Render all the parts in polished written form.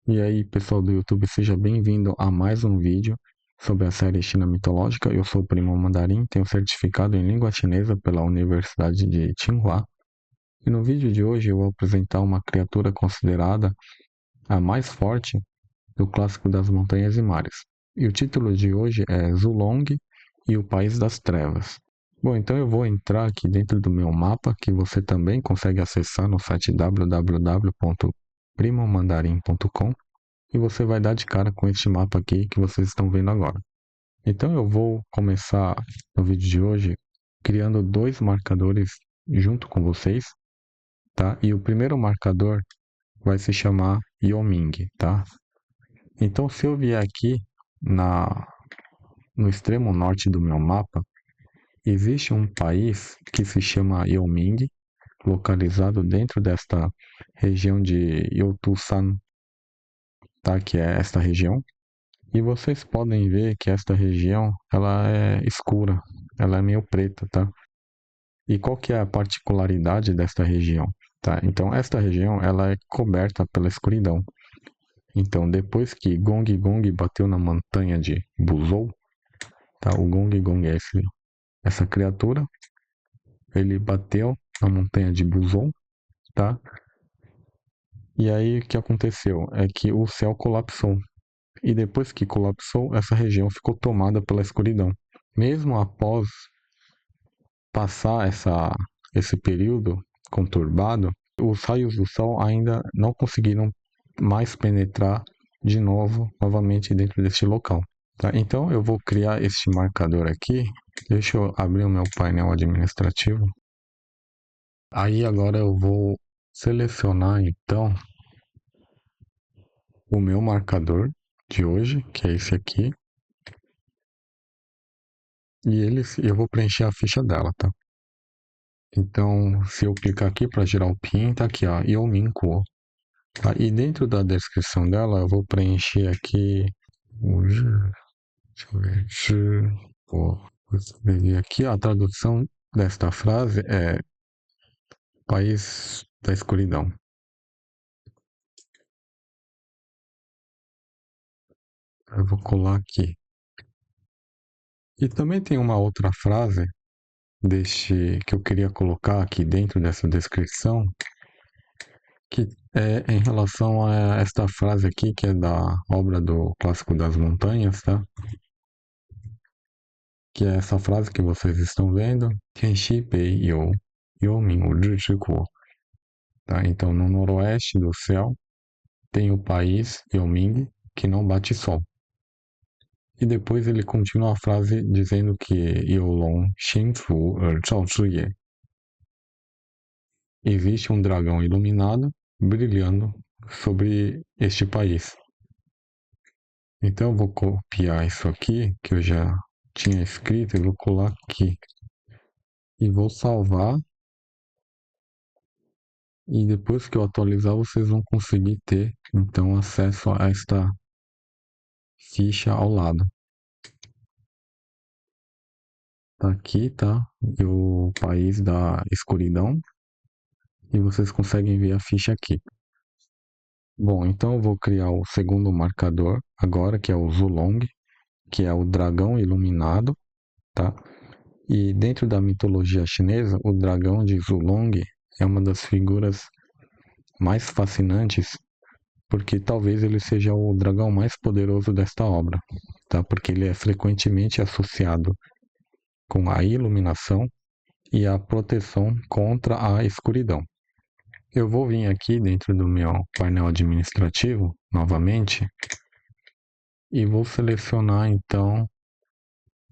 E aí, pessoal do YouTube, seja bem-vindo a mais um vídeo sobre a série China Mitológica. Eu sou o Primo Mandarim, tenho certificado em língua chinesa pela Universidade de Tsinghua. E no vídeo de hoje eu vou apresentar uma criatura considerada a mais forte do clássico das montanhas e mares. E o título de hoje é Zulong e o País das Trevas. Bom, então eu vou entrar aqui dentro do meu mapa, que você também consegue acessar no site www.primomandarim.com, e você vai dar de cara com este mapa aqui que vocês estão vendo agora. Então eu vou começar no vídeo de hoje criando dois marcadores junto com vocês, tá? E o primeiro marcador vai se chamar Yoming, tá? Então se eu vier aqui no extremo norte do meu mapa, existe um país que se chama Yoming, localizado dentro desta região de Yotusan, tá? Que é esta região. E vocês podem ver que esta região, ela é escura, ela é meio preta, tá? E qual que é a particularidade desta região, tá? Então, esta região, ela é coberta pela escuridão. Então, depois que Gong Gong bateu na montanha de Buzou, tá? O Gong Gong é essa criatura, ele bateu na montanha de Buzou, tá? E aí, o que aconteceu? É que o céu colapsou. E depois que colapsou, essa região ficou tomada pela escuridão. Mesmo após passar esse período conturbado, os raios do Sol ainda não conseguiram mais penetrar de novo, novamente dentro deste local. Tá? Então eu vou criar este marcador aqui. Deixa eu abrir o meu painel administrativo. Aí agora eu vou selecionar então o meu marcador de hoje, que é esse aqui. E eu vou preencher a ficha dela, tá? Então, se eu clicar aqui para gerar o PIN, tá aqui, ó, Yominkuo. Tá? E dentro da descrição dela, eu vou preencher aqui deixa eu ver, vou escrever aqui, a tradução desta frase é País da Escuridão. Eu vou colar aqui. E também tem uma outra frase que eu queria colocar aqui dentro dessa descrição, que é em relação a esta frase aqui, que é da obra do Clássico das Montanhas, tá? Que é essa frase que vocês estão vendo, Tianxi Bei You, Youmin Wu Zhi Zhi Guo. Tá? Então, no noroeste do céu, tem o país Yoming, que não bate sol. E depois ele continua a frase dizendo que Youlong Xingfu Zhao Zhiye. Existe um dragão iluminado brilhando sobre este país. Então eu vou copiar isso aqui, que eu já tinha escrito, e vou colar aqui. E vou salvar. E depois que eu atualizar, vocês vão conseguir ter, então, acesso a esta ficha ao lado. Tá aqui, tá? O país da escuridão. E vocês conseguem ver a ficha aqui. Bom, então eu vou criar o segundo marcador agora, que é o Zulong, que é o dragão iluminado, tá? E dentro da mitologia chinesa, o dragão de Zulong é uma das figuras mais fascinantes, porque talvez ele seja o dragão mais poderoso desta obra, tá? Porque ele é frequentemente associado com a iluminação e a proteção contra a escuridão. Eu vou vir aqui dentro do meu painel administrativo, novamente, e vou selecionar então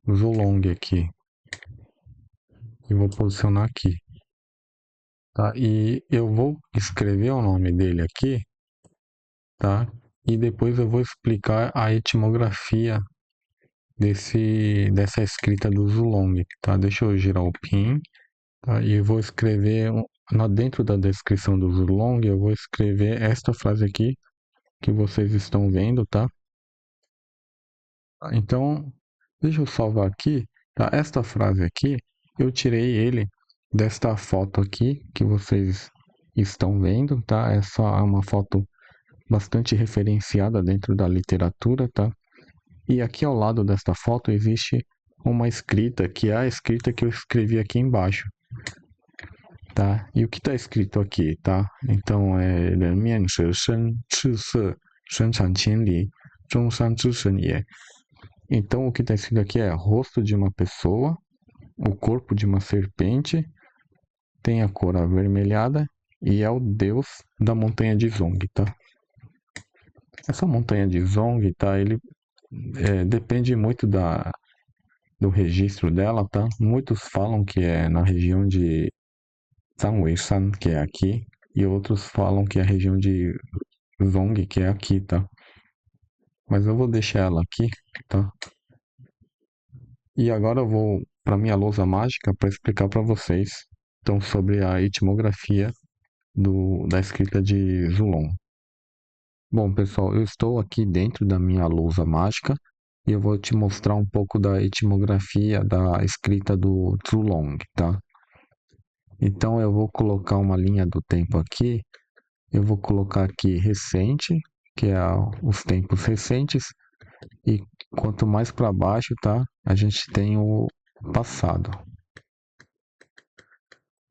o Zulong aqui, e vou posicionar aqui. Tá? E eu vou escrever o nome dele aqui, tá? E depois eu vou explicar a etimografia dessa escrita do Zulong, tá? Deixa eu girar o PIN, tá? E eu vou escrever dentro da descrição do Zulong, eu vou escrever esta frase aqui que vocês estão vendo, tá? Então, deixa eu salvar aqui, tá? Esta frase aqui, eu tirei ele desta foto aqui que vocês estão vendo, tá? Essa é uma foto bastante referenciada dentro da literatura, tá? E aqui ao lado desta foto existe uma escrita, que é a escrita que eu escrevi aqui embaixo, tá? E o que está escrito aqui, tá? Então é 人面蛇身，赤色，身长千里，中山之神也. Então o que está escrito aqui é rosto de uma pessoa, o corpo de uma serpente, tem a cor avermelhada e é o deus da montanha de Zong, tá? Essa montanha de Zong, tá? Ele depende muito do registro dela, tá? Muitos falam que é na região de Zhangweishan, que é aqui, e outros falam que é a região de Zong, que é aqui, tá? Mas eu vou deixar ela aqui, tá? E agora eu vou para minha lousa mágica para explicar para vocês então sobre a etimografia da escrita de Zulong. Bom, pessoal, eu estou aqui dentro da minha lousa mágica e eu vou te mostrar um pouco da etimografia da escrita do Zulong, tá? Então eu vou colocar uma linha do tempo aqui, eu vou colocar aqui recente, que é os tempos recentes, e quanto mais para baixo, tá? A gente tem o passado.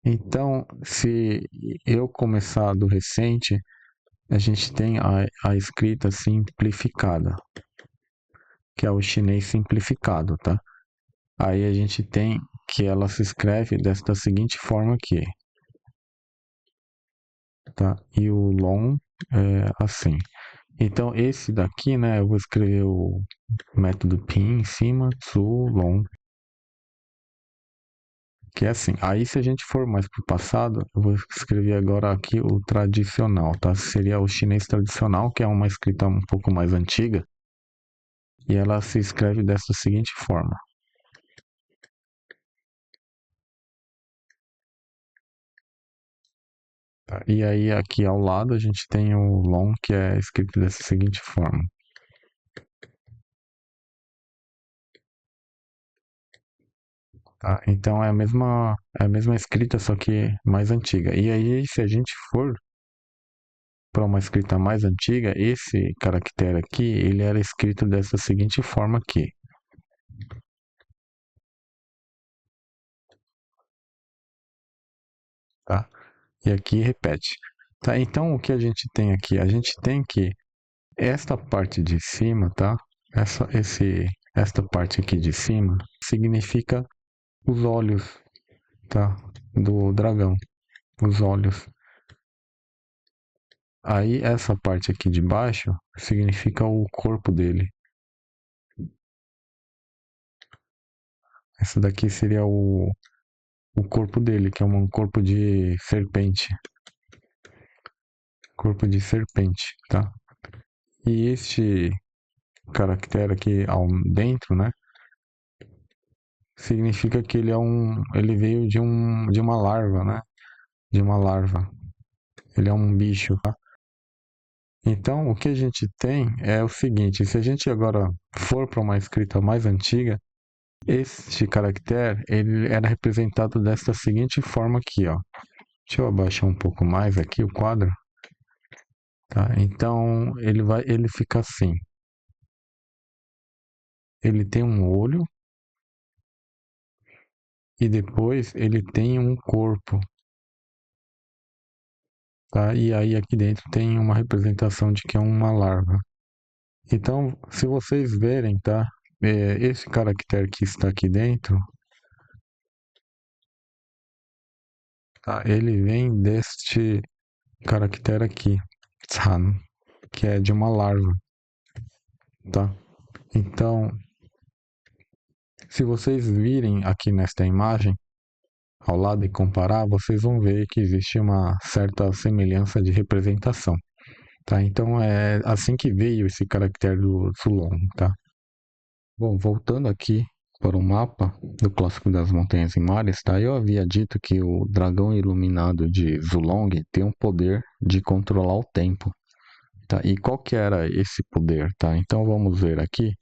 Então, se eu começar do recente, a gente tem a escrita simplificada, que é o chinês simplificado, tá? Aí a gente tem que ela se escreve desta seguinte forma aqui, tá? E o long é assim. Então esse daqui, né, eu vou escrever o método pin em cima, su, long, que é assim. Aí se a gente for mais pro passado, eu vou escrever agora aqui o tradicional, tá? Seria o chinês tradicional, que é uma escrita um pouco mais antiga, e ela se escreve dessa seguinte forma. Tá? E aí aqui ao lado a gente tem o long, que é escrito dessa seguinte forma. Tá? Então é a mesma escrita, só que mais antiga. E aí, se a gente for para uma escrita mais antiga, esse caractere aqui, ele era escrito dessa seguinte forma aqui. Tá? E aqui repete. Tá? Então, o que a gente tem aqui? A gente tem que esta parte de cima, tá? Esta parte aqui de cima significa os olhos, tá? Do dragão, os olhos. Aí essa parte aqui de baixo significa o corpo dele. Essa daqui seria o corpo dele, que é um corpo de serpente. Corpo de serpente, tá? E este caractere aqui ao dentro, né? Significa que ele veio de uma larva, né? De uma larva. Ele é um bicho, tá? Então, o que a gente tem é o seguinte: se a gente agora for para uma escrita mais antiga, este caractere ele era representado desta seguinte forma aqui, ó. Deixa eu abaixar um pouco mais aqui o quadro, tá? Então, ele fica assim. Ele tem um olho e depois ele tem um corpo, tá? E aí aqui dentro tem uma representação de que é uma larva. Então, se vocês verem, tá? Esse caractere que está aqui dentro, tá? Ele vem deste caractere aqui, Tsan, que é de uma larva, tá? Então, se vocês virem aqui nesta imagem, ao lado e comparar, vocês vão ver que existe uma certa semelhança de representação, tá? Então, é assim que veio esse caractere do Zulong, tá? Bom, voltando aqui para o mapa do Clássico das Montanhas e Mares, tá? Eu havia dito que o dragão iluminado de Zulong tem o poder de controlar o tempo, tá? E qual que era esse poder, tá? Então vamos ver aqui.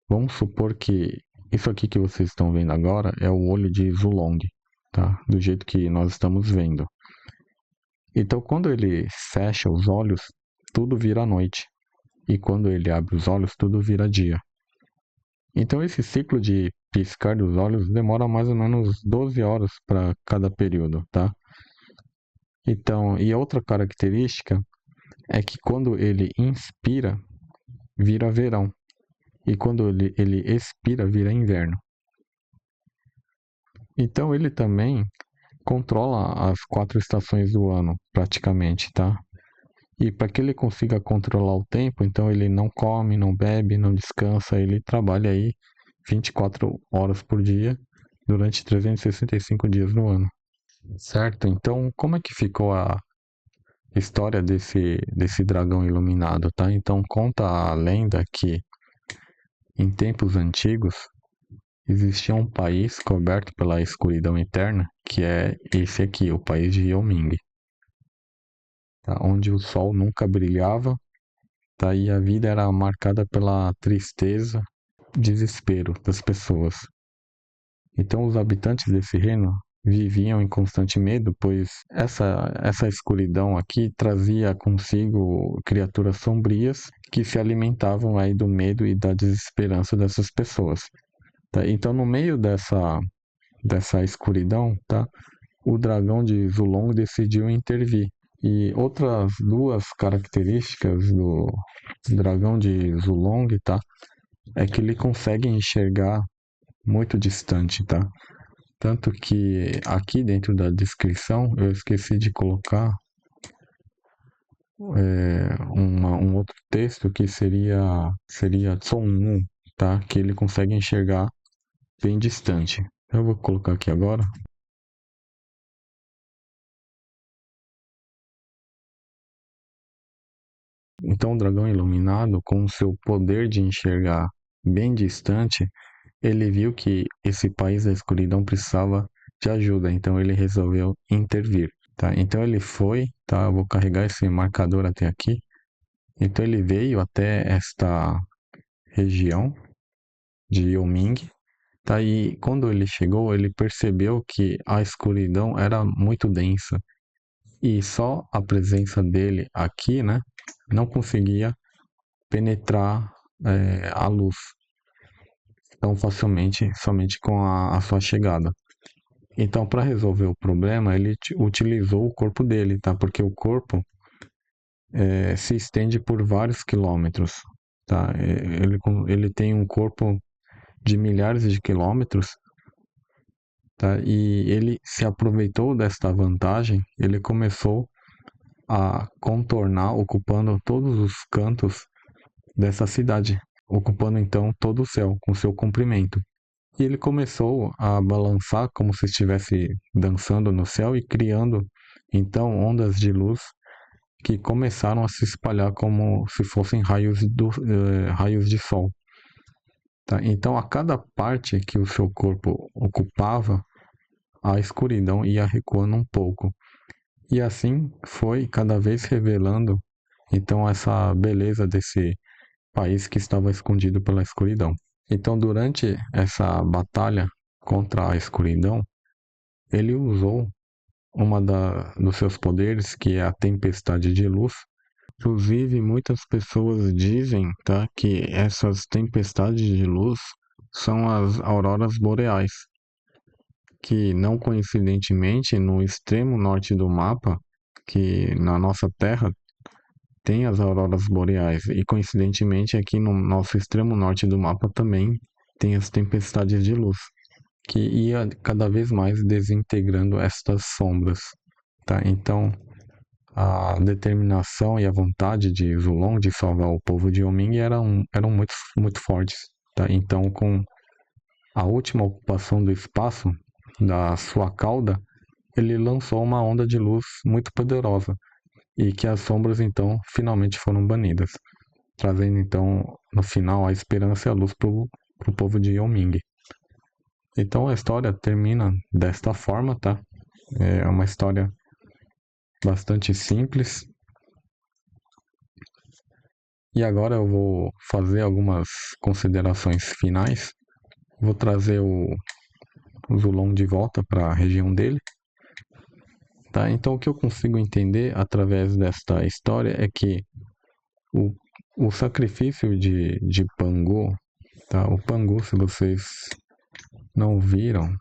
Vamos supor que isso aqui que vocês estão vendo agora é o olho de Zulong, tá? Do jeito que nós estamos vendo. Então quando ele fecha os olhos, tudo vira noite. E quando ele abre os olhos, tudo vira dia. Então esse ciclo de piscar dos olhos demora mais ou menos 12 horas para cada período, tá? Então, e outra característica é que quando ele inspira, vira verão. E quando ele expira, vira inverno. Então ele também controla as 4 estações do ano, praticamente, tá? E para que ele consiga controlar o tempo, então ele não come, não bebe, não descansa, ele trabalha aí 24 horas por dia durante 365 dias no ano. Certo? Então, como é que ficou a história desse dragão iluminado, tá? Então, conta a lenda que em tempos antigos existia um país coberto pela escuridão eterna, que é esse aqui, o país de Yoming, tá? Onde o sol nunca brilhava, tá? E a vida era marcada pela tristeza, desespero das pessoas. Então os habitantes desse reino viviam em constante medo, pois essa escuridão aqui trazia consigo criaturas sombrias que se alimentavam aí do medo e da desesperança dessas pessoas. Tá? Então no meio dessa escuridão, tá? O dragão de Zulong decidiu intervir. E outras duas características do dragão de Zulong, tá? É que ele consegue enxergar muito distante, tá? Tanto que aqui dentro da descrição eu esqueci de colocar um outro texto que seria Tsong, tá? Que ele consegue enxergar bem distante. Eu vou colocar aqui agora. Então o dragão iluminado, com o seu poder de enxergar bem distante, ele viu que esse país da escuridão precisava de ajuda, então ele resolveu intervir. Tá? Então ele foi, tá? Eu vou carregar esse marcador até aqui. Então ele veio até esta região de Yoming, tá? E quando ele chegou, ele percebeu que a escuridão era muito densa e só a presença dele aqui, né, não conseguia penetrar a luz tão facilmente, somente com a sua chegada. Então, para resolver o problema, ele utilizou o corpo dele, tá? Porque o corpo se estende por vários quilômetros, tá? Ele tem um corpo de milhares de quilômetros, tá? E ele se aproveitou desta vantagem, ele começou a contornar, ocupando todos os cantos dessa cidade, ocupando então todo o céu com seu comprimento. E ele começou a balançar como se estivesse dançando no céu e criando então ondas de luz que começaram a se espalhar como se fossem raios de sol. Tá? Então, a cada parte que o seu corpo ocupava, a escuridão ia recuando um pouco. E assim foi cada vez revelando então essa beleza desse país que estava escondido pela escuridão. Então, durante essa batalha contra a escuridão, ele usou dos seus poderes, que é a tempestade de luz. Inclusive, muitas pessoas dizem, tá, que essas tempestades de luz são as auroras boreais, que não coincidentemente no extremo norte do mapa, que na nossa Terra tem as auroras boreais, e coincidentemente aqui no nosso extremo norte do mapa também tem as tempestades de luz, que ia cada vez mais desintegrando estas sombras, tá? Então, a determinação e a vontade de Zulong de salvar o povo de Yoming eram muito, muito fortes, tá? Então, com a última ocupação do espaço da sua cauda, ele lançou uma onda de luz muito poderosa e que as sombras então finalmente foram banidas, trazendo então no final a esperança e a luz para o povo de Yoming. Então a história termina desta forma, tá? É uma história bastante simples. E agora eu vou fazer algumas considerações finais. Vou trazer o Zulong de volta para a região dele. Tá? Então o que eu consigo entender através desta história é que O, o sacrifício de Pangu, tá? O Pangu, se vocês não viram,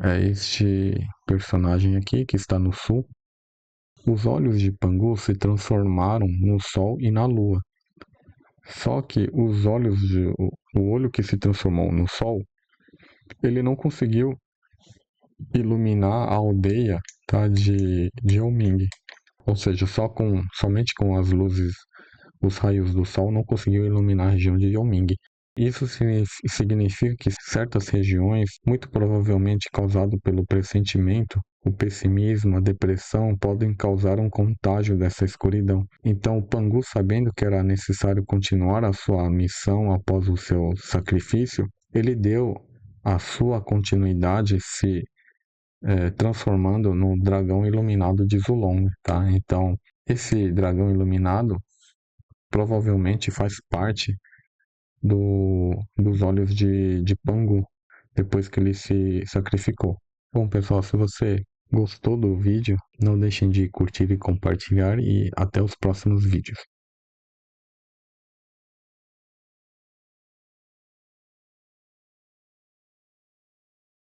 é este personagem aqui que está no sul. Os olhos de Pangu se transformaram no sol e na lua. Só que o olho que se transformou no sol, ele não conseguiu iluminar a aldeia, tá, de Elming. Ou seja, somente com as luzes, os raios do sol não conseguiu iluminar a região de Yoming. Isso significa que certas regiões, muito provavelmente causado pelo pressentimento, o pessimismo, a depressão, podem causar um contágio dessa escuridão. Então, o Pangu, sabendo que era necessário continuar a sua missão após o seu sacrifício, ele deu a sua continuidade se transformando no dragão iluminado de Zulong, tá? Então, esse dragão iluminado provavelmente faz parte dos olhos de Pangu, depois que ele se sacrificou. Bom, pessoal, se você gostou do vídeo, não deixem de curtir e compartilhar e até os próximos vídeos.